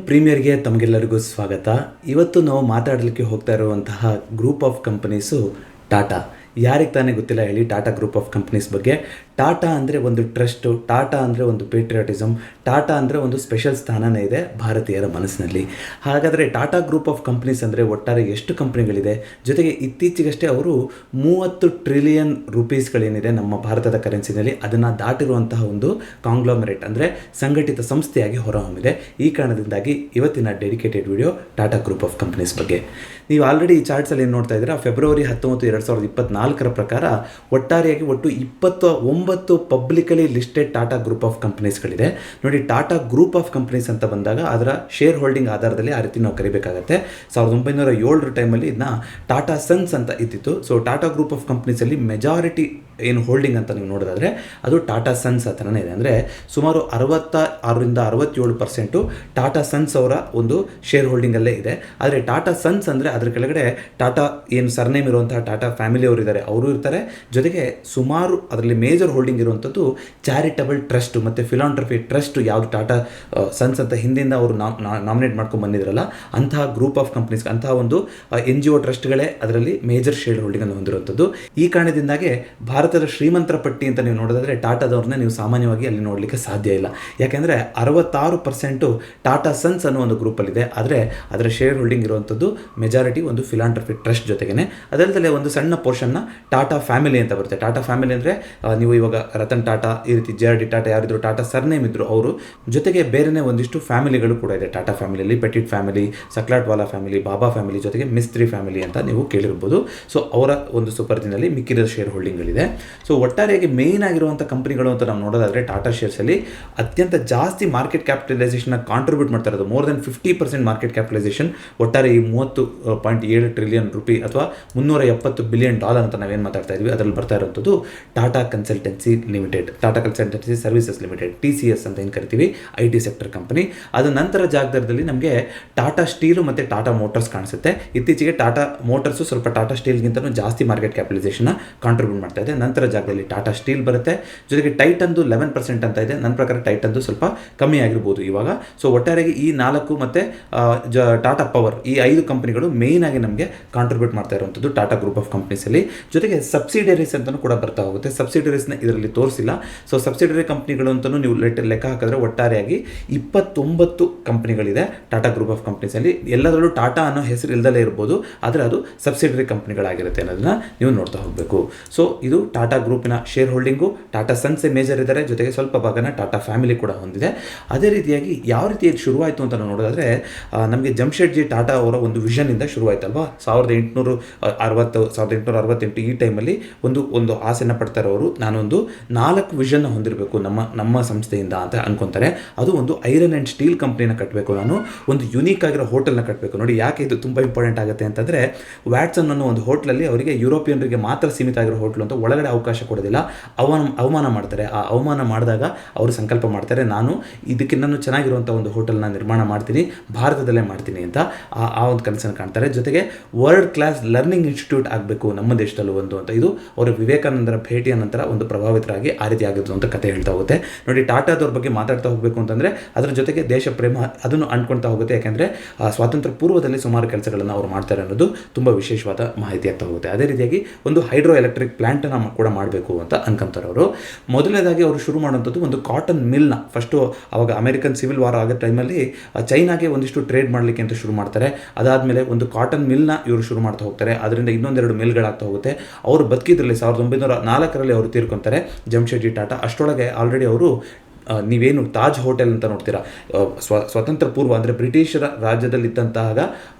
ಪ್ರೀಮಿಯರ್ಗೆ ತಮಗೆಲ್ಲರಿಗೂ ಸ್ವಾಗತ. ಇವತ್ತು ನಾವು ಮಾತಾಡಲಿಕ್ಕೆ ಹೋಗ್ತಾ ಇರುವಂತಹ ಗ್ರೂಪ್ ಆಫ್ ಕಂಪನೀಸು ಟಾಟಾ. ಯಾರಿಗೆ ತಾನೇ ಗೊತ್ತಿಲ್ಲ ಹೇಳಿ ಟಾಟಾ ಗ್ರೂಪ್ ಆಫ್ ಕಂಪನೀಸ್ ಬಗ್ಗೆ. ಟಾಟಾ ಅಂದರೆ ಒಂದು ಟ್ರಸ್ಟು, ಟಾಟಾ ಅಂದರೆ ಒಂದು ಪೇಟ್ರಿಯಾಟಿಸಮ್, ಟಾಟಾ ಅಂದರೆ ಒಂದು ಸ್ಪೆಷಲ್ ಸ್ಥಾನನೇ ಇದೆ ಭಾರತೀಯರ ಮನಸ್ಸಿನಲ್ಲಿ. ಹಾಗಾದರೆ ಟಾಟಾ ಗ್ರೂಪ್ ಆಫ್ ಕಂಪನೀಸ್ ಅಂದರೆ ಒಟ್ಟಾರೆ ಎಷ್ಟು ಕಂಪ್ನಿಗಳಿದೆ, ಜೊತೆಗೆ ಇತ್ತೀಚೆಗಷ್ಟೇ ಅವರು 30 ಟ್ರಿಲಿಯನ್ ರುಪೀಸ್ಗಳೇನಿದೆ ನಮ್ಮ ಭಾರತದ ಕರೆನ್ಸಿನಲ್ಲಿ ಅದನ್ನು ದಾಟಿರುವಂತಹ ಒಂದು ಕಾಂಗ್ಲೋಮರೇಟ್ ಅಂದರೆ ಸಂಘಟಿತ ಸಂಸ್ಥೆಯಾಗಿ ಹೊರಹೊಮ್ಮಿದೆ. ಈ ಕಾರಣದಿಂದಾಗಿ ಇವತ್ತಿನ dedicated video Tata group of companies ಬಗ್ಗೆ. ನೀವು ಆಲ್ರೆಡಿ ಈ ಚಾರ್ಟ್ಸಲ್ಲಿ ಏನು ನೋಡ್ತಾ ಇದ್ದೀರಾ, ಫೆಬ್ರವರಿ 19, 2024 ಪ್ರಕಾರ ಒಟ್ಟಾರೆಯಾಗಿ ಒಟ್ಟು 29 publicly listed Tata group of ಕಂಪನೀಸ್ಗಳಿದೆ. ನೋಡಿ, ಟಾಟಾ ಗ್ರೂಪ್ ಆಫ್ ಕಂಪನೀಸ್ ಅಂತ ಬಂದಾಗ ಅದರ ಶೇರ್ ಹೋಲ್ಡಿಂಗ್ ಆಧಾರದಲ್ಲಿ ಆ ರೀತಿ ನಾವು ಕರಿಬೇಕಾಗತ್ತೆ. 1907 ಟೈಮಲ್ಲಿ ಇದನ್ನ ಟಾಟಾ ಸನ್ಸ್ ಅಂತ ಇದ್ದಿತ್ತು. ಸೊ ಟಾಟಾ ಗ್ರೂಪ್ ಆಫ್ ಕಂಪನೀಸಲ್ಲಿ ಮೆಜಾರಿಟಿ ಏನು ಹೋಲ್ಡಿಂಗ್ ಅಂತ ನೀವು ನೋಡೋದಾದರೆ ಅದು ಟಾಟಾ ಸನ್ಸ್ ಹತ್ರನೇ ಇದೆ. ಅಂದರೆ ಸುಮಾರು 66ರಿಂದ 67% ಟಾಟಾ ಸನ್ಸ್ ಅವರ ಒಂದು ಶೇರ್ ಹೋಲ್ಡಿಂಗಲ್ಲೇ ಇದೆ. ಆದರೆ ಟಾಟಾ ಸನ್ಸ್ ಅಂದರೆ ಅದರ ಕೆಳಗಡೆ ಟಾಟಾ ಏನು ಸರ್ನೇಮ್ ಇರುವಂತಹ ಟಾಟಾ ಫ್ಯಾಮಿಲಿ ಅವರು ಇದ್ದಾರೆ, ಅವರು ಇರ್ತಾರೆ. ಜೊತೆಗೆ ಸುಮಾರು ಅದರಲ್ಲಿ ಮೇಜರ್ ಹೋಲ್ಡಿಂಗ್ ಇರುವಂಥದ್ದು ಚಾರಿಟಬಲ್ ಟ್ರಸ್ಟ್ ಮತ್ತು ಫಿಲಾಂಟ್ರಫಿ ಟ್ರಸ್ಟ್, ಯಾವುದು ಟಾಟಾ ಸನ್ಸ್ ಅಂತ ಹಿಂದಿಂದ ಅವರು ನಾಮಿನೇಟ್ ಮಾಡ್ಕೊಂಡು ಬಂದಿದ್ರಲ್ಲ, ಅಂತಹ ಗ್ರೂಪ್ ಆಫ್ ಕಂಪನೀಸ್, ಅಂತಹ ಒಂದು NGO ಟ್ರಸ್ಟ್ಗಳೇ ಅದರಲ್ಲಿ ಮೇಜರ್ ಶೇರ್ ಹೋಲ್ಡಿಂಗನ್ನು ಹೊಂದಿರುವಂಥದ್ದು. ಈ ಕಾರಣದಿಂದಾಗಿ ಭಾರತದ ಶ್ರೀಮಂತರ ಪಟ್ಟಿ ಅಂತ ನೀವು ನೋಡೋದಾದರೆ ಟಾಟಾದವ್ರನ್ನ ನೀವು ಸಾಮಾನ್ಯವಾಗಿ ಅಲ್ಲಿ ನೋಡಲಿಕ್ಕೆ ಸಾಧ್ಯ ಇಲ್ಲ. ಯಾಕೆಂದರೆ 66% ಟಾಟಾ ಸನ್ಸ್ ಅನ್ನೋ ಒಂದು ಗ್ರೂಪಲ್ಲಿದೆ. ಆದರೆ ಅದರ ಶೇರ್ ಹೋಲ್ಡಿಂಗ್ ಇರುವಂಥದ್ದು ಮೆಜಾರಿಟಿ ಒಂದು ಫಿಲಾಂಟ್ರಫಿ ಟ್ರಸ್ಟ್ ಜೊತೆಗೇ. ಅದಲ್ಲದೆ ಒಂದು ಸಣ್ಣ ಪೋರ್ಷನ್ನ ಟಾಟಾ ಫ್ಯಾಮಿಲಿ ಅಂತ ಬರುತ್ತೆ. ಟಾಟಾ ಫ್ಯಾಮಿಲಿ ಅಂದರೆ ನೀವು ಇವಾಗ ರತನ್ ಟಾಟಾ, ಈ ರೀತಿ JRD ಟಾಟಾ ಯಾರಿದ್ರು ಟಾಟಾ ಸರ್ನೇಮ್ ಇದ್ರು ಅವರು, ಜೊತೆಗೆ ಬೇರೆನೇ ಒಂದಿಷ್ಟು ಫ್ಯಾಮಿಲಿಗಳು ಕೂಡ ಇದೆ ಟಾಟಾ ಫ್ಯಾಮಿಲಿಯಲ್ಲಿ. ಪೆಟಿಟ್ ಫ್ಯಾಮಿಲಿ, ಸಕ್ಲಾಟ್ವಾಲಾ ಫ್ಯಾಮಿಲಿ, ಬಾಬಾ ಫ್ಯಾಮಿಲಿ, ಜೊತೆಗೆ ಮಿಸ್ತ್ರಿ ಫ್ಯಾಮಿಲಿ ಅಂತ ನೀವು ಕೇಳಿರ್ಬೋದು. ಸೊ ಅವರ ಒಂದು ಸುಪರ್ದಿನಲ್ಲಿ ಮಿಕ್ಕಿದ ಶೇರ್ ಹೋಲ್ಡಿಂಗ್ಗಳಿದೆ. ಸೊ ಒಟ್ಟಾರೆಯಾಗಿ ಮೇಯ್ನ್ ಆಗಿರುವಂಥ ಕಂಪ್ನಿಗಳು ಅಂತ ನಾವು ನೋಡೋದಾದರೆ ಟಾಟಾ ಶೇರ್ಸಲ್ಲಿ ಅತ್ಯಂತ ಜಾಸ್ತಿ ಮಾರ್ಕೆಟ್ ಕ್ಯಾಪಿಟಲೈಸೇಷನ್ನ ಕಾಂಟ್ರಿಬ್ಯೂಟ್ ಮಾಡ್ತಾ ಇರೋದು, more than 50% ಮಾರ್ಕೆಟ್ ಕ್ಯಾಪಿಟಲೈಸೇಷನ್ ಒಟ್ಟಾರೆ ಈ 30.7 ಟ್ರಿಲಿಯನ್ ರುಪಿ ಅಥವಾ $370 ಬಿಲಿಯನ್ ಅಂತ ನಾವೇನು ಮಾತಾಡ್ತಾ ಇದ್ವಿ ಅದರಲ್ಲಿ ಬರ್ತಾ ಇರುವಂಥದ್ದು Tata consultancy limited, Tata consultancy services limited, TCS ಅಂತ ಏನು ಕರಿತೀವಿ, IT ಸೆಕ್ಟರ್ ಕಂಪನಿ. ಅದು ನಂತರ ಜಾಗದಲ್ಲಿ ನಮಗೆ ಟಾಟಾ ಸ್ಟೀಲು ಮತ್ತು ಟಾಟಾ ಮೋಟರ್ಸ್ ಕಾಣಿಸುತ್ತೆ. ಇತ್ತೀಚೆಗೆ ಟಾಟಾ ಮೋಟರ್ಸು ಸ್ವಲ್ಪ ಟಾಟಾ ಸ್ಟೀಲ್ಗಿಂತಲೂ ಜಾಸ್ತಿ ಮಾರ್ಕೆಟ್ ಕ್ಯಾಪಿಟಲೈಸೇಷನ್ನ ಕಾಂಟ್ರಿಬ್ಯೂಟ್ ಮಾಡ್ತಾ ಇದೆ. ನಂತರ ಜಾಗದಲ್ಲಿ ಟಾಟಾ ಸ್ಟೀಲ್ ಬರುತ್ತೆ. ಜೊತೆಗೆ ಟೈಟನ್ದು 11% ಅಂತ ಇದೆ. ನನ್ನ ಪ್ರಕಾರ ಟೈಟನ್ದು ಸ್ವಲ್ಪ ಕಮ್ಮಿ ಆಗಿರ್ಬೋದು ಇವಾಗ. ಸೊ ಒಟ್ಟಾರೆಯಾಗಿ ಈ 4 ಮತ್ತು ಟಾಟಾ ಪವರ್, ಈ 5 ಕಂಪನಿಗಳು ಮೇಯ್ನ್ ಆಗಿ ನಮಗೆ ಕಾಂಟ್ರಿಬ್ಯೂಟ್ ಮಾಡ್ತಾ ಇರುವಂಥದ್ದು ಟಾಟಾ ಗ್ರೂಪ್ ಆಫ್ ಕಂಪನೀಸಲ್ಲಿ. ಜೊತೆಗೆ ಸಬ್ಸಿಡರೀಸ್ ಅಂತಲೂ ಕೂಡ ಬರ್ತಾ ಹೋಗುತ್ತೆ. ಸಬ್ಸಿಡರೀಸ್ನ ಇದರಲ್ಲಿ ತೋರಿಸಿಲ್ಲ. ಸೊ ಸಬ್ಸಿಡರಿ ಕಂಪನಿಗಳು ಅಂತಲೂ ನೀವು ಲೆಕ್ಕ ಹಾಕಿದ್ರೆ ಒಟ್ಟಾರೆಯಾಗಿ 29 ಕಂಪನಿಗಳಿದೆ ಟಾಟಾ ಗ್ರೂಪ್ ಆಫ್ ಕಂಪನೀಸಲ್ಲಿ. ಎಲ್ಲದರಲ್ಲೂ ಟಾಟಾ ಅನ್ನೋ ಹೆಸರು ಇಲ್ಲದಲ್ಲೇ ಇರ್ಬೋದು, ಆದರೆ ಅದು ಸಬ್ಸಿಡರಿ ಕಂಪನಿಗಳಾಗಿರುತ್ತೆ ಅನ್ನೋದನ್ನ ನೀವು ನೋಡ್ತಾ ಹೋಗಬೇಕು. ಸೊ ಇದು ಟಾಟಾ ಗ್ರೂಪಿನ ಶೇರ್ ಹೋಲ್ಡಿಂಗು. ಟಾಟಾ ಸನ್ಸೇ ಮೇಜರ್ ಇದ್ದಾರೆ, ಜೊತೆಗೆ ಸ್ವಲ್ಪ ಭಾಗನ ಟಾಟಾ ಫ್ಯಾಮಿಲಿ ಕೂಡ ಹೊಂದಿದೆ. ಅದೇ ರೀತಿಯಾಗಿ ಯಾವ ರೀತಿ ಶುರುವಾಯಿತು ಅಂತ ನಾವು ನೋಡೋದಾದರೆ, ನಮಗೆ ಜಮ್ಶೆಡ್ಜಿ ಟಾಟಾ ಅವರ ಒಂದು ವಿಷನ್ನಿಂದ ಶುರುವಾಯ್ತಲ್ವಾ. 1868 ಈ ಟೈಮಲ್ಲಿ ಒಂದು ಆಸೆನ ಪಡ್ತಾ ಇರೋರು, ನಾನೊಂದು 4 ವಿಷನ್ನ ಹೊಂದಿರಬೇಕು ನಮ್ಮ ಸಂಸ್ಥೆಯಿಂದ ಅಂತ ಅನ್ಕೊತಾರೆ. ಅದು ಒಂದು ಐರನ್ ಆ್ಯಂಡ್ ಸ್ಟೀಲ್ ಕಂಪ್ನಿನ ಕಟ್ಟಬೇಕು, ನಾನು ಒಂದು ಯುನೀಕ್ ಆಗಿರೋ ಹೋಟೆಲ್ನ ಕಟ್ಟಬೇಕು. ನೋಡಿ, ಯಾಕೆ ಇದು ತುಂಬ ಇಂಪಾರ್ಟೆಂಟ್ ಆಗುತ್ತೆ ಅಂತಂದರೆ, ವ್ಯಾಟ್ಸನ್ ಅನ್ನೋ ಒಂದು ಹೋಟ್ಲಲ್ಲಿ ಅವರಿಗೆ ಯುರೋಪಿಯನ್ರಿಗೆ ಮಾತ್ರ ಸೀಮಿತ ಆಗಿರೋ ಹೋಟ್ಲು ಅಂತ ಒಳಗಡೆ ಅವಕಾಶ ಕೊಡೋದಿಲ್ಲ, ಅವಮಾನ ಮಾಡ್ತಾರೆ. ಆ ಅವಮಾನ ಮಾಡಿದಾಗ ಅವರು ಸಂಕಲ್ಪ ಮಾಡ್ತಾರೆ, ನಾನು ಇದಕ್ಕಿನ್ನೂ ಚೆನ್ನಾಗಿರುವಂಥ ಒಂದು ಹೋಟೆಲ್ನ ನಿರ್ಮಾಣ ಮಾಡ್ತೀನಿ, ಭಾರತದಲ್ಲೇ ಮಾಡ್ತೀನಿ ಅಂತ ಆ ಒಂದು ಕನಸನ್ನು ಕಾಣ್ತಾರೆ. ಜೊತೆಗೆ ವರ್ಲ್ಡ್ ಕ್ಲಾಸ್ ಲರ್ನಿಂಗ್ ಇನ್ಸ್ಟಿಟ್ಯೂಟ್ ಆಗಬೇಕು ನಮ್ಮ ದೇಶದಲ್ಲೂ ಒಂದು ಅಂತ. ಇದು ಅವರ ವಿವೇಕಾನಂದರ ಭೇಟಿಯ ನಂತರ ಒಂದು ಪ್ರಭಾವಿತರಾಗಿ ಆ ರೀತಿ ಆಗಿದ್ದು ಅಂತ ಕತೆ ಹೇಳ್ತಾ ಹೋಗುತ್ತೆ. ನೋಡಿ, ಟಾಟಾದವ್ರ ಬಗ್ಗೆ ಮಾತಾಡ್ತಾ ಹೋಗಬೇಕು ಅಂತಂದರೆ ಅದರ ಜೊತೆಗೆ ದೇಶ ಪ್ರೇಮ ಅದನ್ನು ಅಂದ್ಕೊಳ್ತಾ ಹೋಗುತ್ತೆ. ಯಾಕೆಂದರೆ ಸ್ವಾತಂತ್ರ್ಯ ಪೂರ್ವದಲ್ಲಿ ಸುಮಾರು ಕೆಲಸಗಳನ್ನು ಅವರು ಮಾಡ್ತಾರೆ ಅನ್ನೋದು ತುಂಬ ವಿಶೇಷವಾದ ಮಾಹಿತಿ ಆಗ್ತಾ ಹೋಗುತ್ತೆ. ಅದೇ ರೀತಿಯಾಗಿ ಒಂದು ಹೈಡ್ರೋ ಎಲೆಕ್ಟ್ರಿಕ್ ಪ್ಲಾಂಟನ್ನು ಕೂಡ ಮಾಡಬೇಕು ಅಂತ ಅನ್ಕೊಂತಾರೆ ಅವರು. ಮೊದಲನೇದಾಗಿ ಅವರು ಶುರು ಮಾಡುವಂಥದ್ದು ಒಂದು ಕಾಟನ್ ಮಿಲ್ನ. ಫಸ್ಟು ಅವಾಗ ಅಮೆರಿಕನ್ ಸಿವಿಲ್ ವಾರ್ ಆಗೋ ಟೈಮಲ್ಲಿ ಚೈನಾಗೆ ಒಂದಿಷ್ಟು ಟ್ರೇಡ್ ಮಾಡಲಿಕ್ಕೆ ಅಂತ ಶುರು ಮಾಡ್ತಾರೆ. ಅದಾದಮೇಲೆ ಒಂದು ಕಾಟನ್ ಮಿಲ್ನ ಇವರು ಶುರು ಮಾಡ್ತಾ ಹೋಗ್ತಾರೆ. ಅದರಿಂದ ಇನ್ನೊಂದೆರಡು ಮಿಲ್ಗಳಾಗ್ತಾ ಹೋಗುತ್ತೆ. ಅವರು ಬದುಕಿದ್ರಲ್ಲಿ 1904 ಅವರು ತೀರ್ಕೊತಾರೆ, ಜಮ್ಶೆಡ್ಜಿ ಟಾಟಾ. ಅಷ್ಟರೊಳಗೆ ಆಲ್ರೆಡಿ ಅವರು ನೀವೇನು ತಾಜ್ ಹೋಟೆಲ್ ಅಂತ ನೋಡ್ತೀರಾ, ಸ್ವತಂತ್ರ ಪೂರ್ವ ಅಂದರೆ ಬ್ರಿಟಿಷರ ರಾಜ್ಯದಲ್ಲಿದ್ದಂತಹ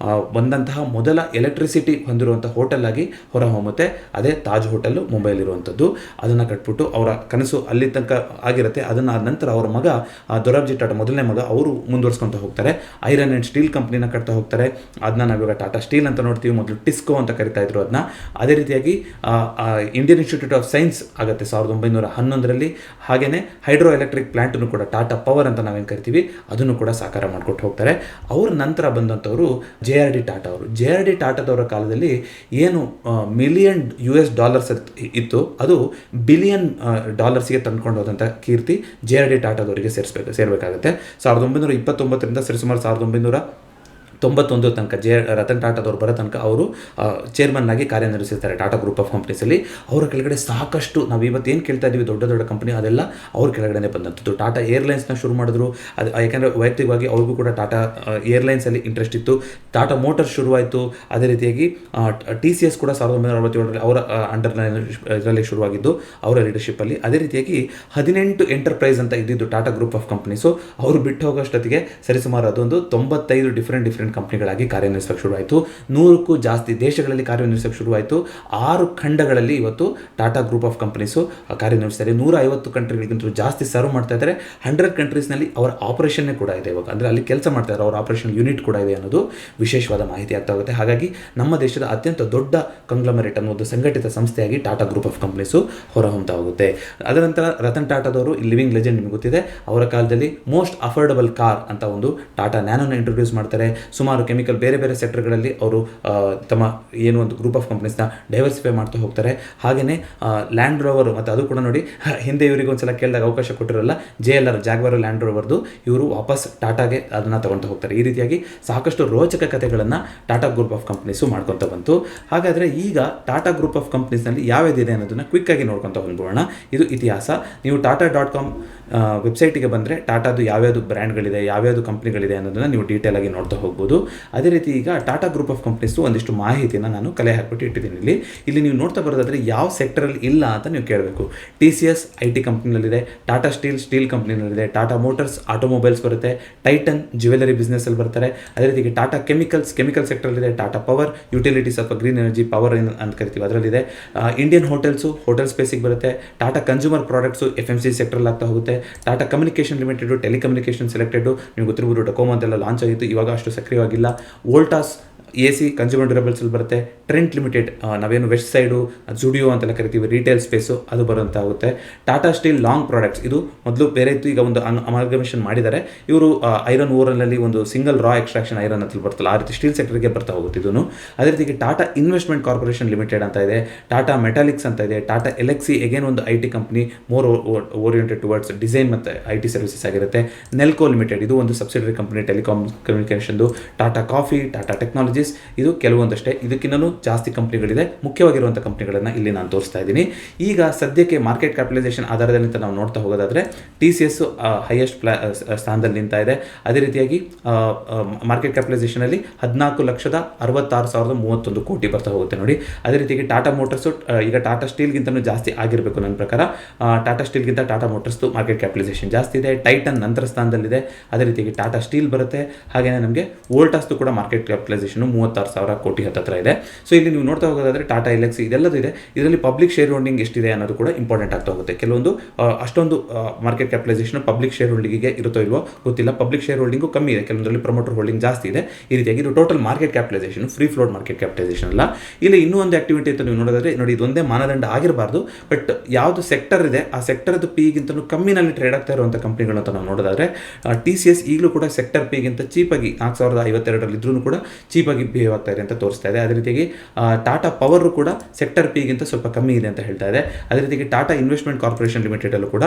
ಬಂದಂತಹ ಮೊದಲ ಎಲೆಕ್ಟ್ರಿಸಿಟಿ ಹೊಂದಿರುವಂಥ ಹೋಟೆಲ್ ಆಗಿ ಹೊರಹೊಮ್ಮುತ್ತೆ. ಅದೇ ತಾಜ್ ಹೋಟೆಲ್ಲು ಮುಂಬೈಲಿರುವಂಥದ್ದು. ಅದನ್ನು ಕಟ್ಬಿಟ್ಟು ಅವರ ಕನಸು ಅಲ್ಲಿ ತನಕ ಆಗಿರುತ್ತೆ. ಅದನ್ನು ಆದ ನಂತರ ಅವರ ಮಗ ದೊರಾಬ್ಜಿ ಟಾಟಾ, ಮೊದಲನೇ ಮಗ, ಅವರು ಮುಂದುವರ್ಸ್ಕೊತಾ ಹೋಗ್ತಾರೆ. ಐರನ್ ಆ್ಯಂಡ್ ಸ್ಟೀಲ್ ಕಂಪ್ನಿನ ಕಟ್ತಾ ಹೋಗ್ತಾರೆ. ಅದನ್ನ ನಾವಿವಾಗ ಟಾಟಾ ಸ್ಟೀಲ್ ಅಂತ ನೋಡ್ತೀವಿ, ಮೊದಲು ಟಿಸ್ಕೋ ಅಂತ ಕರಿತಾ ಇದ್ರು ಅದನ್ನ. ಅದೇ ರೀತಿಯಾಗಿ ಇಂಡಿಯನ್ ಇನ್ಸ್ಟಿಟ್ಯೂಟ್ ಆಫ್ ಸೈನ್ಸ್ ಆಗುತ್ತೆ 1911. ಹಾಗೆಯೇ ಹೈಡ್ರೋ ಎಲೆಕ್ಟ್ರಿಕ್ ಪ್ಲಾಂಟನ್ನು ಕೂಡ ಟಾಟಾ ಪವರ್ ಅಂತ ನಾವೇನು ಕರಿತೀವಿ ಅದನ್ನು ಕೂಡ ಸಾಕಾರ ಮಾಡಿಕೊಟ್ಟು ಹೋಗ್ತಾರೆ. ಅವ್ರ ನಂತರ ಬಂದಂಥವರು JRD ಟಾಟಾ ಅವರು. JRD ಟಾಟಾದವರ ಕಾಲದಲ್ಲಿ ಏನು $1,000,000 ಇತ್ತು, ಅದು $1,000,000,000 ತಂದ್ಕೊಂಡು ಹೋದಂಥ ಕೀರ್ತಿ JRD ಟಾಟಾದವರಿಗೆ ಸೇರಬೇಕಾಗುತ್ತೆ. 1929 ಸರಿಸುಮಾರು 1991 ತನಕ ರತನ್ ಟಾಟಾದವ್ರು ಬರೋ ತನಕ ಅವರು ಚೇರ್ಮನ್ ಆಗಿ ಕಾರ್ಯನಿರ್ವಹಿಸಿರ್ತಾರೆ ಟಾಟಾ ಗ್ರೂಪ್ ಆಫ್ ಕಂಪ್ನೀಸಲ್ಲಿ. ಅವರ ಕೆಳಗಡೆ ಸಾಕಷ್ಟು ನಾವು ಇವತ್ತು ಏನು ಕೇಳ್ತಾ ಇದ್ದೀವಿ ದೊಡ್ಡ ದೊಡ್ಡ ಕಂಪನಿ, ಅದೆಲ್ಲ ಅವ್ರ ಕೆಳಗಡೆ ಬಂದಂಥದ್ದು. ಟಾಟಾ ಏರ್ಲೈನ್ಸ್ನ ಶುರು ಮಾಡಿದ್ರು. ಅದು ಯಾಕೆಂದರೆ ವೈಯಕ್ತಿಕವಾಗಿ ಅವ್ರಿಗೂ ಕೂಡ ಟಾಟಾ ಏರ್ಲೈನ್ಸಲ್ಲಿ ಇಂಟ್ರೆಸ್ಟ್ ಇತ್ತು. ಟಾಟಾ ಮೋಟರ್ಸ್ ಶುರುವಾಯಿತು. ಅದೇ ರೀತಿಯಾಗಿ TCS ಕೂಡ 1967 ಅವರ ಇದರಲ್ಲಿ ಶುರುವಾಗಿದ್ದು ಅವರ ಲೀಡರ್ಶಿಪ್ಪಲ್ಲಿ. ಅದೇ ರೀತಿಯಾಗಿ 18 ಎಂಟರ್ಪ್ರೈಸ್ ಅಂತ ಇದ್ದಿದ್ದು ಟಾಟಾ ಗ್ರೂಪ್ ಆಫ್ ಕಂಪ್ನೀಸು. ಅವರು ಬಿಟ್ಟು ಹೋಗೋಷ್ಟೊತ್ತಿಗೆ ಸರಿಸುಮಾರು ಅದೊಂದು 95 ಡಿಫ್ರೆಂಟ್ ಕಂಪನಿಗಳಾಗಿ ಕಾರ್ಯನಿರ್ವಹಿಸಕ್ಕೆ ಶುರುವಾಯಿತು. 100ಕ್ಕೂ ಜಾಸ್ತಿ ದೇಶಗಳಲ್ಲಿ ಕಾರ್ಯನಿರ್ವಹಿಸಕ್ಕೆ ಶುರುವಾಯಿತು. 6 ಖಂಡಗಳಲ್ಲಿ ಇವತ್ತು ಟಾಟಾ ಗ್ರೂಪ್ ಆಫ್ ಕಂಪನೀಸು ಕಾರ್ಯನಿರ್ವಹಿಸ್ತಾರೆ. 150 ಕಂಟ್ರಿಗಳಿಗಿಂತ ಜಾಸ್ತಿ ಸರ್ವ್ ಮಾಡ್ತಾ ಇದ್ದಾರೆ. 100 ಕಂಟ್ರೀಸ್ನಲ್ಲಿ ಅವರ ಆಪರೇಷನ್ನೇ ಕೂಡ ಇದೆ ಇವಾಗ, ಅಂದರೆ ಅಲ್ಲಿ ಕೆಲಸ ಮಾಡ್ತಾ ಇದ್ದಾರೆ, ಅವರ ಆಪರೇಷನ್ ಯೂನಿಟ್ ಕೂಡ ಇದೆ ಅನ್ನೋದು ವಿಶೇಷವಾದ ಮಾಹಿತಿ ಆಗ್ತಾ ಹೋಗುತ್ತೆ. ಹಾಗಾಗಿ ನಮ್ಮ ದೇಶದ ಅತ್ಯಂತ ದೊಡ್ಡ ಕಂಗ್ಲಮರೇಟ್ ಅನ್ನೋದು ಸಂಘಟಿತ ಸಂಸ್ಥೆಯಾಗಿ ಟಾಟಾ ಗ್ರೂಪ್ ಆಫ್ ಕಂಪನೀಸು ಹೊರಹೊಮ್ತಾ ಹೋಗುತ್ತೆ. ಅದರ ನಂತರ ರತನ್ ಟಾಟಾದವರು ಲಿವಿಂಗ್ ಲೆಜೆಂಡ್, ನಿಮಗೆ ಗೊತ್ತಿದೆ. ಅವರ ಕಾಲದಲ್ಲಿ ಮೋಸ್ಟ್ ಅಫೋರ್ಡಬಲ್ ಕಾರ್ ಅಂತ ಒಂದು ಟಾಟಾ ನ್ಯಾನೋನ ಇಂಟ್ರೊಡ್ಯೂಸ್ ಮಾಡ್ತಾರೆ. ಸುಮಾರು ಕೆಮಿಕಲ್ ಬೇರೆ ಬೇರೆ ಸೆಕ್ಟರ್ಗಳಲ್ಲಿ ಅವರು ತಮ್ಮ ಏನು ಒಂದು ಗ್ರೂಪ್ ಆಫ್ ಕಂಪ್ನೀಸ್ನ ಡೈವರ್ಸಿಫೈ ಮಾಡ್ತಾ ಹೋಗ್ತಾರೆ. ಹಾಗೆಯೇ ಲ್ಯಾಂಡ್ ರೋವರು, ಮತ್ತು ಅದು ಕೂಡ ನೋಡಿ ಹಿಂದೆ ಇವರಿಗೆ ಒಂದ್ಸಲ ಕೇಳಿದಾಗ ಅವಕಾಶ ಕೊಟ್ಟಿರಲ್ಲ, JLR ಜಾಗ್ವಾರ್ ಲ್ಯಾಂಡ್ ರೋವರ್ದು ಇವರು ವಾಪಸ್ ಟಾಟಾಗೆ ಅದನ್ನು ತಗೊಳ್ತಾ ಹೋಗ್ತಾರೆ. ಈ ರೀತಿಯಾಗಿ ಸಾಕಷ್ಟು ರೋಚಕ ಕಥೆಗಳನ್ನು ಟಾಟಾ ಗ್ರೂಪ್ ಆಫ್ ಕಂಪ್ನೀಸು ಮಾಡ್ಕೊತ ಬಂತು. ಹಾಗಾದರೆ ಈಗ ಟಾಟಾ ಗ್ರೂಪ್ ಆಫ್ ಕಂಪ್ನೀಸ್ನಲ್ಲಿ ಯಾವ್ಯಾವುದಿದೆ ಅನ್ನೋದನ್ನು ಕ್ವಿಕ್ಕಾಗಿ ನೋಡ್ಕೊತ ಬಂದ್ಬೋಣ. ಇದು ಇತಿಹಾಸ. ನೀವು ಟಾಟಾ.com ವೆಬ್ಸೈಟಿಗೆ ಬಂದರೆ ಟಾಟಾದು ಯಾವ್ಯಾವುದು ಬ್ರ್ಯಾಂಡ್ಗಳಿದೆ, ಯಾವ್ಯಾವುದು ಕಂಪ್ನಿಗಳಿದೆ ಅನ್ನೋದನ್ನು ನೀವು ಡೀಟೇಲ್ ಆಗಿ ನೋಡ್ತಾ ಹೋಗ್ಬೋದು. ಅದೇ ರೀತಿ ಈಗ ಟಾಟಾ ಗ್ರೂಪ್ ಆಫ್ ಕಂಪ್ನೀಸು ಒಂದಿಷ್ಟು ಮಾಹಿತಿನ ನಾನು ಕಲೆ ಹಾಕ್ಬಿಟ್ಟು ಇಟ್ಟಿದ್ದೀನಿ. ಇಲ್ಲಿ ನೀವು ನೋಡ್ತಾ ಬರೋದಾದರೆ ಯಾವ ಸೆಕ್ಟರಲ್ಲಿ ಇಲ್ಲ ಅಂತ ನೀವು ಕೇಳಬೇಕು. TCS IT ಕಂಪ್ನಿನಲ್ಲಿದೆ, ಟಾಟಾ ಸ್ಟೀಲ್ ಕಂಪ್ನಿನಲ್ಲಿದೆ, ಟಾಟಾ ಮೋಟರ್ಸ್ ಆಟೋಮೊಬೈಲ್ಸ್ ಬರುತ್ತೆ, ಟೈಟನ್ ಜ್ಯುವೆಲರಿ ಬಿಸ್ನೆಸ್ಸಲ್ಲಿ ಬರ್ತಾರೆ. ಅದೇ ರೀತಿ ಟಾಟಾ ಕೆಮಿಕಲ್ ಸೆಕ್ಟರಲ್ಲಿದೆ, ಟಾಟಾ ಪವರ್ ಯುಟಿಲಿಟೀಸ್ ಅಥವಾ ಗ್ರೀನ್ ಎನರ್ಜಿ ಪವರ್ ಅಂತ ಕರಿತೀವಿ ಅದರಲ್ಲಿದೆ. ಇಂಡಿಯನ್ ಹೋಟೆಲ್ ಸ್ಪೇಸಿಗೆ ಬರುತ್ತೆ. ಟಾಟಾ ಕನ್ಸ್ಯೂಮರ್ ಪ್ರಾಡಕ್ಟ್ಸು FMCG ಸೆಕ್ಟರಲ್ಲಿ ಆಗ್ತಾ ಹೋಗುತ್ತೆ. Tata communication limited, telecommunication selected, ನೀವು ಗೊತ್ತಿರ್ಬೋದು ಡೊಕೋಮೋ ಅಂತೆಲ್ಲ ಲಾಂಚ್ ಆಗಿತ್ತು, ಇವಾಗ ಅಷ್ಟು ಸಕ್ರಿಯವಾಗಿಲ್ಲ. ವೋಲ್ಟಾಸ್ AC ಕನ್ಸ್ಯೂಮರ್ ಡ್ಯೂರಬಲ್ಸಲ್ಲಿ ಬರುತ್ತೆ. ಟ್ರೆಂಟ್ ಲಿಮಿಟೆಡ್, ನಾವೇನು ವೆಸ್ಟ್ ಸೈಡು ಜುಡಿಯೋ ಅಂತೆಲ್ಲ ಕರಿತೀವಿ, ರಿಟೇಲ್ ಸ್ಪೇಸು, ಅದು ಬರುವಂತಾಗುತ್ತೆ. ಟಾಟಾ ಸ್ಟೀಲ್ ಲಾಂಗ್ ಪ್ರಾಡಕ್ಟ್ಸ್, ಇದು ಮೊದಲು ಬೇರೆ ಇತ್ತು, ಈಗ ಒಂದು ಅಮಾಲ್ಗಮೇಷನ್ ಮಾಡಿದ್ದಾರೆ. ಇವರು ಐರನ್ ಓರನಲ್ಲಿ ಒಂದು ಸಿಂಗಲ್ ರಾ ಎಕ್ಸ್ಟ್ರಾಕ್ಷನ್ ಐರನ್ ಅಂತ ಬರ್ತಲ್ಲ, ಆ ರೀತಿ ಸ್ಟೀಲ್ ಸೆಕ್ಟರ್ಗೆ ಬರ್ತಾ ಹೋಗುತ್ತೆ ಇದನ್ನು. ಅದೇ ರೀತಿ ಟಾಟಾ ಇನ್ವೆಸ್ಟ್ಮೆಂಟ್ ಕಾರ್ಪೊರೇಷನ್ ಲಿಮಿಟೆಡ್ ಅಂತ ಇದೆ, ಟಾಟಾ ಮೆಟಾಲಿಕ್ಸ್ ಅಂತ ಇದೆ, ಟಾಟಾ ಎಲೆಕ್ಸಿ ಎಗೇನ್ ಒಂದು IT company, more oriented towards design ಮತ್ತು IT ಸರ್ವಿಸಸ್ ಆಗಿರುತ್ತೆ. ನೆಲ್ಕೋ ಲಿಮಿಟೆಡ್, ಇದು ಒಂದು ಸಬ್ಸಿಡರಿ ಕಂಪನಿ ಕಮ್ಯುನಿಕೇಷನ್ದು. ಟಾಟಾ ಕಾಫಿ, ಟಾಟಾ ಟೆಕ್ನಾಲಜೀಸ್, ಇದು ಕೆಲವೊಂದಷ್ಟೇ. ಇದಕ್ಕಿಂತಲೂ ಜಾಸ್ತಿ ಕಂಪ್ನಿಗಳಿದೆ. ಮುಖ್ಯವಾಗಿರುವಂಥ ಕಂಪ್ನಿಗಳನ್ನು ಇಲ್ಲಿ ನಾನು ತೋರಿಸ್ತಾ ಇದ್ದೀನಿ. ಈಗ ಸದ್ಯಕ್ಕೆ ಮಾರ್ಕೆಟ್ ಕ್ಯಾಪಿಟಲೈಸೇಷನ್ ಆಧಾರದಲ್ಲಿ ನಾವು ನೋಡ್ತಾ ಹೋಗೋದಾದರೆ TCS ಹೈಯೆಸ್ಟ್ ಸ್ಥಾನದಲ್ಲಿ ನಿಂತಾ ಇದೆ. ಅದೇ ರೀತಿಯಾಗಿ ಮಾರ್ಕೆಟ್ ಕ್ಯಾಪಿಟಲೈಸೇಷನಲ್ಲಿ 14,66,031 ಕೋಟಿ ಬರ್ತಾ ಹೋಗುತ್ತೆ ನೋಡಿ. ಅದೇ ರೀತಿಯಾಗಿ ಟಾಟಾ ಮೋಟರ್ಸು ಈಗ ಟಾಟಾ ಸ್ಟೀಲ್ಗಿಂತಲೂ ಜಾಸ್ತಿ ಆಗಿರಬೇಕು ನನ್ನ ಪ್ರಕಾರ. ಟಾಟಾ ಸ್ಟೀಲ್ಗಿಂತ ಟಾಟಾ ಮೋಟರ್ಸ್ದು ಮಾರ್ಕೆಟ್ ಕ್ಯಾಪಿಟಲೈಸೇಷನ್ ಜಾಸ್ತಿ ಇದೆ. ಟೈಟನ್ ನಂತರ ಸ್ಥಾನದಲ್ಲಿದೆ. ಅದೇ ರೀತಿಯಾಗಿ ಟಾಟಾ ಸ್ಟೀಲ್ ಬರುತ್ತೆ. ಹಾಗೆಯೇ ನಮಗೆ ವೋಲ್ಟಾಸ್ದು ಕೂಡ ಮಾರ್ಕೆಟ್ ಕ್ಯಾಪಿಟಲೈಸೇಷನ್ 36,000 ಕೋಟಿ ಹತ್ತಿರ ಇದೆ. ಸೊ ಇಲ್ಲಿ ನೀವು ನೋಡ್ತಾ ಹೋಗೋದಾದರೆ ಟಾಟಾ ಎಲೆಕ್ಸಿ ಇದೆಲ್ಲದೂ ಇದೆ. ಇದರಲ್ಲಿ ಪಬ್ಲಿಕ್ ಶೇರ್ ಹೋಲ್ಡಿಂಗ್ ಎಷ್ಟಿದೆ ಅನ್ನೋದು ಕೂಡ ಇಂಪಾರ್ಟೆಂಟ್ ಆಗ್ತಾ ಹೋಗುತ್ತೆ. ಕೆಲವೊಂದು ಅಷ್ಟೊಂದು ಮಾರ್ಕೆಟ್ ಕ್ಯಾಪಿಟಲೈಸೇಷನ್ ಪಬ್ಲಿಕ್ ಶೇರ್ ಹೋಲ್ಡಿಂಗಿಗೆ ಇರುತ್ತೋ ಇಲ್ವೋ ಗೊತ್ತಿಲ್ಲ. ಪಬ್ಲಿಕ್ ಶೇರ್ ಹೋಲ್ಡಿಂಗು ಕಮ್ಮಿ ಇದೆ, ಕೆಲವೊಂದರಲ್ಲಿ ಪ್ರಮೋಟರ್ ಹೋಲ್ಡಿಂಗ್ ಜಾಸ್ತಿ ಇದೆ. ಈ ರೀತಿಯಾಗಿ ಇದು total market capitalisation, free float market capitalisation ಅಲ್ಲ. ಇಲ್ಲಿ ಇನ್ನೂ ಒಂದು ಆಕ್ಟಿವಿಟಿ ಇತ್ತು ನೀವು ನೋಡೋದಾದ್ರೆ ನೋಡಿ, ಇದೊಂದೇ ಮಾನದಂಡ ಆಗಿರಬಾರ್ದು. ಬಟ್ ಯಾವುದು ಸೆಕ್ಟರ್ ಇದೆ ಆ ಸೆಕ್ಟರ್ದು P-ಗಿಂತಲೂ ಕಮ್ಮಿನಲ್ಲಿ ಟ್ರೇಡ್ ಆಗ್ತಾ ಇರುವಂಥ ಕಂಪ್ನಿಗಳು ಅಂತ ನಾವು ನೋಡೋದಾದ್ರೆ TCS ಈಗಲೂ ಕೂಡ ಸೆಕ್ಟರ್ P-ಗಿಂತ ಚೀಪಾಗಿ 4,052 ಇದ್ರೂ ಕೂಡ ಚೀಪಾಗಿ ಬಿಹೇವ್ ಆಗ್ತಾ ಇದೆ ಅಂತ ತೋರಿಸ್ತಾ ಇದೆ. ಅದೇ ರೀತಿಯಾಗಿ ಟಾಟಾ ಪವರ್ ಕೂಡ ಸೆಕ್ಟರ್ P-ಗಿಂತ ಸ್ವಲ್ಪ ಕಮ್ಮಿ ಇದೆ ಅಂತ ಹೇಳ್ತಾ ಇದೆ. ಅದೇ ರೀತಿಯಾಗಿ ಟಾಟಾ ಇನ್ವೆಸ್ಟ್ಮೆಂಟ್ ಕಾರ್ಪೊರೇಷನ್ ಲಿಮಿಟೆಡಲ್ಲೂ ಕೂಡ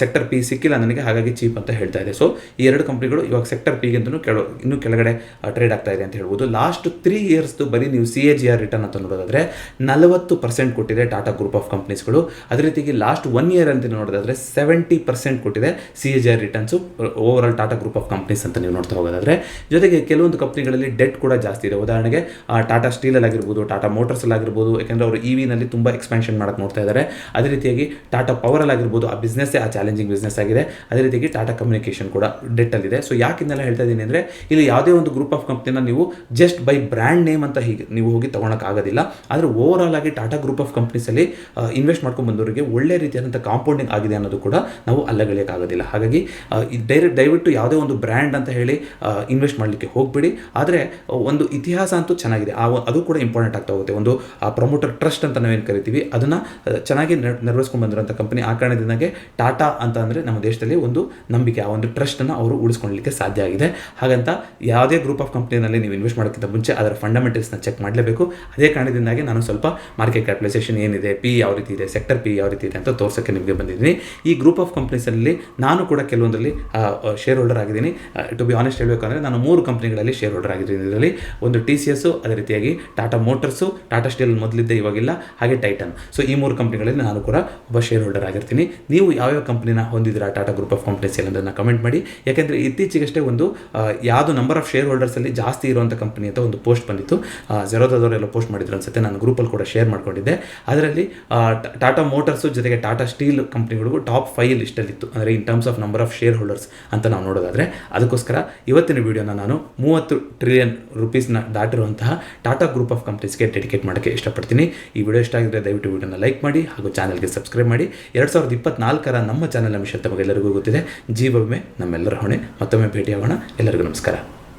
ಸೆಕ್ಟರ್ P ಸಿಕ್ಕಿಲ್ಲ ನನಗೆ, ಹಾಗಾಗಿ ಚೀಪ್ ಅಂತ ಹೇಳ್ತಾ ಇದೆ. ಸೊ ಈ ಎರಡು ಕಂಪ್ನಿಗಳು ಇವಾಗ ಸೆಕ್ಟರ್ P-ಗಿಂತಲೂ ಇನ್ನೂ ಕೆಳಗಡೆ ಟ್ರೇಡ್ ಆಗ್ತಾ ಇದೆ ಅಂತ ಹೇಳ್ಬೋದು. ಲಾಸ್ಟ್ 3 ಇಯರ್ಸ್ದು ಬರೀ ನೀವು CAGR ರಿಟರ್ನ್ ಅಂತ ನೋಡೋದಾದ್ರೆ 40% ಕೊಟ್ಟಿದೆ ಟಾಟಾ ಗ್ರೂಪ್ ಆಫ್ ಕಂಪ್ನೀಸ್ಗಳು. ಅದೇ ರೀತಿಯಾಗಿ ಲಾಸ್ಟ್ 1 ಇಯರ್ ಅಂತ ನೋಡೋದಾದ್ರೆ 70% ಕೊಟ್ಟಿದೆ CAGR returns over all Tata group of companies ಅಂತ ನೀವು ನೋಡ್ತಾ ಹೋಗೋದಾದ್ರೆ. ಜೊತೆಗೆ ಕೆಲವೊಂದು ಕಂಪ್ನಿಗಳಲ್ಲಿ ಡೆಟ್ ಕೂಡ ಜಾಸ್ತಿ ಇದೆ. ಉದಾಹರಣೆಗೆ ಟಾಟಾ ಸ್ಟೀಲಲ್ಲಿ ಆಗಿರ್ಬೋದು, ಟಾಟಾ ಮೋಟರ್ಸಲ್ಲಿ ಆಗಿರ್ಬೋದು, ಯಾಕೆಂದರೆ ಅವರು EV-ನಲ್ಲಿ ತುಂಬ ಎಕ್ಸ್ಪ್ಯಾನ್ಷನ್ ಮಾಡೋಕ್ಕೆ ನೋಡ್ತಾ ಇದ್ದಾರೆ. ಅದೇ ರೀತಿಯಾಗಿ ಟಾಟಾ ಪವರಲ್ಲಿ ಆಗಿರ್ಬೋದು, ಆ ಬಿಸ್ನೆಸ್ಸೇ ಆ ಚಾಲೆಂಜಿಂಗ್ ಬಿಸ್ನೆಸ್ ಆಗಿದೆ. ಅದೇ ರೀತಿಯಾಗಿ ಟಾಟಾ ಕಮ್ಯುನಿಕೇಷನ್ ಕೂಡ ಡೆಟ್ಟಲ್ಲಿದೆ. ಸೊ ಯಾಕಿನ್ನೆಲ್ಲ ಹೇಳ್ತಾ ಇದ್ದೀನಿ ಅಂದರೆ, ಇಲ್ಲಿ ಯಾವುದೇ ಒಂದು ಗ್ರೂಪ್ ಆಫ್ ಕಂಪ್ನಿನ ನೀವು ಜಸ್ಟ್ ಬೈ ಬ್ರ್ಯಾಂಡ್ ನೇಮ್ ಅಂತ ಹೀಗೆ ನೀವು ಹೋಗಿ ತೊಗೊಳಕ್ಕಾಗೋದಿಲ್ಲ. ಆದರೆ ಓವರ್ ಆಲ್ ಆಗಿ ಟಾಟಾ ಗ್ರೂಪ್ ಆಫ್ ಕಂಪ್ನೀಸಲ್ಲಿ ಇನ್ವೆಸ್ಟ್ ಮಾಡ್ಕೊಂಡು ಬಂದವರಿಗೆ ಒಳ್ಳೆ ರೀತಿಯಾದಂಥ ಕಾಂಪೌಂಡಿಂಗ್ ಆಗಿದೆ ಅನ್ನೋದು ಕೂಡ ನಾವು ಅಲ್ಲಗಳಿಯೋಕ್ಕಾಗೋದಿಲ್ಲ. ಹಾಗಾಗಿ ದಯವಿಟ್ಟು ಯಾವುದೇ ಒಂದು ಬ್ರ್ಯಾಂಡ್ ಅಂತ ಹೇಳಿ ಇನ್ವೆಸ್ಟ್ ಮಾಡಲಿಕ್ಕೆ ಹೋಗಬೇಡಿ. ಆದರೆ ಒಂದು ಇತಿಹಾಸ ಅಂತೂ ಚೆನ್ನಾಗಿದೆ, ಅದು ಕೂಡ ಇಂಪಾರ್ಟೆಂಟ್ ಆಗ್ತಾ ಹೋಗುತ್ತೆ. ಒಂದು ಆ ಪ್ರಮೋಟರ್ ಟ್ರಸ್ಟ್ ಅಂತ ನಾವೇನು ಕರಿತೀವಿ ಅದನ್ನು ಚೆನ್ನಾಗಿ ನಿರ್ವಹಿಸ್ಕೊಂಡು ಬಂದಿರೋಂಥ ಕಂಪನಿ. ಆ ಕಾರಣದಿಂದಾಗೆ ಟಾಟಾ ಅಂತ ಅಂದರೆ ನಮ್ಮ ದೇಶದಲ್ಲಿ ಒಂದು ನಂಬಿಕೆ, ಆ ಒಂದು ಟ್ರಸ್ಟನ್ನು ಅವರು ಉಳಿಸ್ಕೊಳ್ಳಲಿಕ್ಕೆ ಸಾಧ್ಯ ಆಗಿದೆ. ಹಾಗಂತ ಯಾವುದೇ ಗ್ರೂಪ್ ಆಫ್ ಕಂಪ್ನಿನಲ್ಲಿ ನೀವು ಇನ್ವೆಸ್ಟ್ ಮಾಡೋಕ್ಕಿಂತ ಮುಂಚೆ ಅದರ ಫಂಡಮೆಂಟಲ್ಸ್ನ ಚೆಕ್ ಮಾಡಲೇಬೇಕು. ಅದೇ ಕಾರಣದಿಂದಾಗಿ ನಾನು ಸ್ವಲ್ಪ ಮಾರ್ಕೆಟ್ ಕ್ಯಾಪಿಟಲೈಸೇಷನ್ ಏನಿದೆ, ಪಿ ಯಾವ ರೀತಿ ಇದೆ, ಸೆಕ್ಟರ್ ಪಿ ಯಾವ ರೀತಿ ಇದೆ ಅಂತ ತೋರ್ಸೋಕ್ಕೆ ನಿಮಗೆ ಬಂದಿದ್ದೀನಿ. ಈ ಗ್ರೂಪ್ ಆಫ್ ಕಂಪ್ನೀಸಲ್ಲಿ ನಾನು ಕೂಡ ಕೆಲವೊಂದರಲ್ಲಿ ಶೇರ್ ಹೋಲ್ಡರ್ ಆಗಿದ್ದೀನಿ. ಟು ಬಿ ಆನೆಸ್ಟ್ ಹೇಳಬೇಕಂದ್ರೆ ನಾನು 3 ಕಂಪ್ನಿಗಳಲ್ಲಿ ಶೇರ್ ಹೋಲ್ಡರ್ ಆಗಿದ್ದೀನಿ. ಇದರಲ್ಲಿ ಒಂದು TCS, ಅದೇ ರೀತಿಯಾಗಿ ಟಾಟಾ ಮೋಟರ್ಸು, ಟಾಟಾ ಸ್ಟೀಲ್ ಮೊದಲಿದ್ದೆ ಇವಾಗಿಲ್ಲ, ಹಾಗೆ ಟೈಟನ್. ಸೊ ಈ 3 ಕಂಪ್ನಿಗಳಲ್ಲಿ ನಾನು ಕೂಡ ಒಬ್ಬ ಶೇರ್ ಹೋಲ್ಡರ್ ಆಗಿರ್ತೀನಿ. ನೀವು ಯಾವ್ಯಾವ ಕಂಪ್ನಿನ ಹೊಂದಿದ್ದೀರಾ ಟಾಟಾ ಗ್ರೂಪ್ ಆಫ್ ಕಂಪ್ನೀಸ್ ಅನ್ನೋದನ್ನು ಕಮೆಂಟ್ ಮಾಡಿ. ಯಾಕೆಂದರೆ ಇತ್ತೀಚೆಗಷ್ಟೇ ಒಂದು ಯಾವುದು ನಂಬರ್ ಆಫ್ ಶೇರ್ ಹೋಲ್ಡರ್ಸಲ್ಲಿ ಜಾಸ್ತಿ ಇರುವಂಥ ಕಂಪನಿ ಅಂತ ಒಂದು ಪೋಸ್ಟ್ ಬಂದಿತ್ತು. ಝೆರೋದವರೆಲ್ಲ ಪೋಸ್ಟ್ ಮಾಡಿದ್ರು ಅನ್ಸುತ್ತೆ, ನಾನು ಗ್ರೂಪಲ್ಲಿ ಕೂಡ ಶೇರ್ ಮಾಡ್ಕೊಂಡಿದ್ದೆ. ಅದರಲ್ಲಿ ಟಾಟಾ ಮೋಟರ್ಸು ಜೊತೆಗೆ ಟಾಟಾ ಸ್ಟೀಲ್ ಕಂಪ್ನಿಗಳಿಗೂ ಟಾಪ್ 5 ಲಿಸ್ಟಲ್ಲಿತ್ತು, ಅಂದರೆ in terms of number of shareholders ಅಂತ ನಾವು ನೋಡೋದಾದರೆ. ಅದಕ್ಕೋಸ್ಕರ ಇವತ್ತಿನ ವಿಡಿಯೋನ ನಾನು 30 ಟ್ರಿಲಿಯನ್ ರೂಪೀಸ್ನ ದಾಟಿರುವಂತಹ ಟಾಟಾ ಗ್ರೂಪ್ ಆಫ್ ಕಂಪ್ನೀಸ್ಗೆ ಡೆಡಿಕೇಟ್ ಮಾಡೋಕ್ಕೆ ಇಷ್ಟಪಡ್ತೀನಿ. ಈ ವಿಡಿಯೋ ಇಷ್ಟ ಆಗಿದ್ರೆ ದಯವಿಟ್ಟು ವಿಡಿಯೋನ ಲೈಕ್ ಮಾಡಿ ಹಾಗೂ ಚಾನಲ್ಗೆ ಸಬ್ಸ್ಕ್ರೈಬ್ ಮಾಡಿ. 2024ರ ನಮ್ಮ ಚಾನಲ್ನ ಮಿಷನ್ ತಮಗೆಲ್ಲರಿಗೂ ಗೊತ್ತಿದೆ, ಜೀವ ವಿಮೆ ನಮ್ಮೆಲ್ಲರ ಹೊಣೆ. ಮತ್ತೊಮ್ಮೆ ಭೇಟಿಯಾಗೋಣ. ಎಲ್ಲರಿಗೂ ನಮಸ್ಕಾರ.